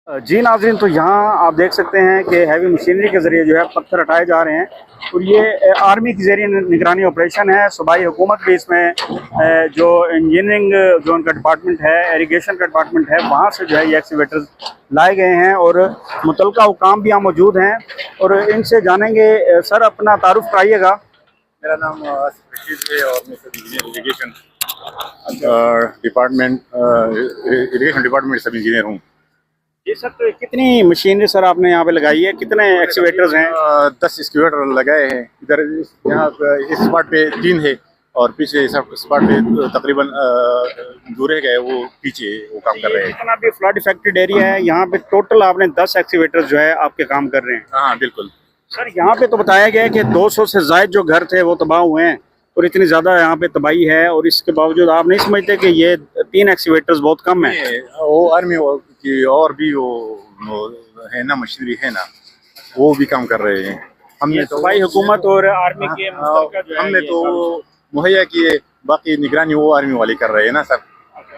जी नाज़रीन, तो यहाँ आप देख सकते हैं कि हैवी मशीनरी के ज़रिए जो है पत्थर हटाए जा रहे हैं और ये आर्मी के ज़रिए निगरानी ऑपरेशन है। सूबाई हुकूमत भी इसमें जो इंजीनियरिंग जो उनका डिपार्टमेंट है, इरिगेशन का डिपार्टमेंट है, वहाँ से जो है ये एक्सीवेटर्स लाए गए हैं और मुतलका हुकाम भी यहाँ मौजूद हैं और इनसे जानेंगे। सर, अपना तारुफ कराइएगा। मेरा नाम आसिफ रशीद है और मैं सब इंजीनियर इरिगेशन डिपार्टमेंट सब इंजीनियर हूँ। जी सर, तो कितनी मशीनरी सर आपने यहाँ पे लगाई है, कितने एक्सीवेटर्स हैं? 10 एक्सकेवेटर लगाए हैं। इधर यहाँ इस स्पॉट पे 3 है और पीछे स्पॉट पे तकरीबन दूर गए वो पीछे वो काम कर रहे हैं। जितना भी फ्लड इफेक्टेड एरिया है यहाँ पे टोटल आपने 10 एक्सीवेटर्स जो है आपके काम कर रहे हैं? हाँ बिल्कुल सर, यहाँ पे तो बताया गया है कि 200 से ज्यादा जो घर थे वो तबाह हुए हैं और इतनी ज्यादा यहाँ पे तबाही है और इसके बावजूद आप नहीं समझते कि ये 3 एक्सीवेटर्स बहुत कम है? वो आर्मी की और भी वो है ना, मशीनरी है ना, वो भी काम कर रहे हैं। हमने तो सूबाई हुकूमत और आर्मी के मुश्तरका जो है हमने तो मुहैया किए, बाकी निगरानी वो आर्मी वाले कर रहे हैं ना सर।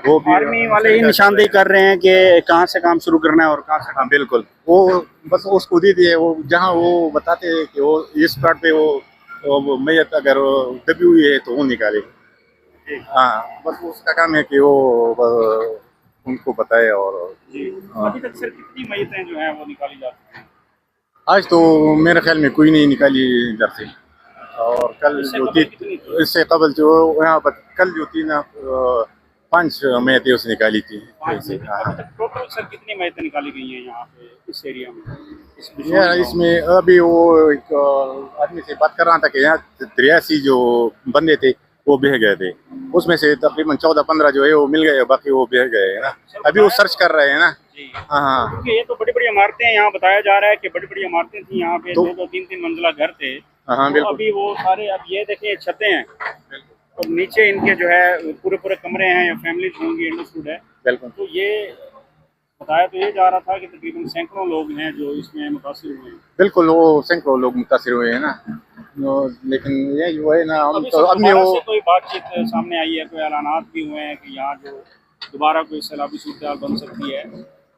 वो भी आर्मी वाले ही निशानदेही कर रहे हैं कि कहाँ से काम शुरू करना है और कहाँ से। हाँ बिल्कुल, वो बस उसको दे दिए, वो जहाँ वो बताते हैं कि वो इस प्लॉट पे वो मैयत अगर दबी हुई है तो वो निकाले। हाँ, बस उसका काम है कि वो उनको बताए। और अभी तक सर कितनी मैयतें जो हैं वो निकाली जा चुकी हैं? आज तो मेरे ख्याल में कोई नहीं निकाली इधर से। और कल जो थी, इससे कबल जो यहाँ पर कल जो थी ना 5 मैयतें उसने निकाली थी। टोटल सर कितनी मैयतें निकाली गई हैं यहाँ पे इस एरिया में? इसमें अभी वो एक आदमी से बात कर रहा था कि यहाँ 83 जो बंदे थे वो बह गए थे, उसमें से तकरीबन 14-15 जो है वो मिल गए, बाकी वो बह गए है ना। अभी वो सर्च कर रहे हैं ना। हाँ, क्योंकि ये तो बड़ी बड़ी इमारतें हैं, यहाँ बताया जा रहा है कि बड़ी बड़ी इमारतें थी यहाँ पे, 2-2, 3-3 मंजिला घर थे। हाँ तो अभी वो सारे, अब ये देखिए छतें हैं और नीचे इनके जो है पूरे पूरे कमरे हैं या फैमिलीज होंगी, अंडरस्टूड है। बिल्कुल। तो ये बताया तो ये जा रहा था कि तकरीबन सैकड़ों लोग हैं जो इसमें मुतासिर हुए हैं। बिल्कुल, वो सैकड़ों लोग मुतासिर हुए हैं ना। लेकिन ये जो है ना, हम तो अपने वो कोई बातचीत सामने आई है, कोई ऐलानात भी हुए हैं कि यहाँ जो दोबारा कोई सैलाबी सूरत बन सकती है,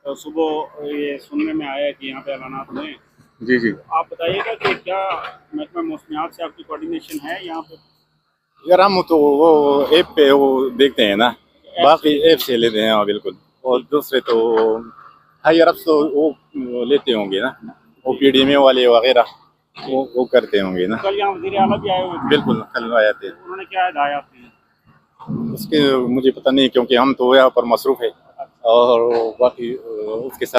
तो सुबह ये सुनने में आया है कि यहाँ पे ऐलानात हुए हैं। जी जी, आप बताइएगा कि क्या महकमा मौसमियात से आपकी कोऑर्डिनेशन है यहाँ पे? यार हम तो वो ऐप पे वो देखते हैं ना, बाकी ऐप से लेते हैं। हाँ बिल्कुल, और दूसरे तो हायर अप्स तो वो लेते होंगे ना, वो PDMA वाले वगैरह वो करते होंगे ना। कल यहाँ वज़ीर आला भी आए हुए थे? बिल्कुल, कल आए थे। उन्होंने क्या हिदायत दी? उसके मुझे पता नहीं, क्योंकि हम तो यहाँ पर मसरूफ है और बाकी उसके साथ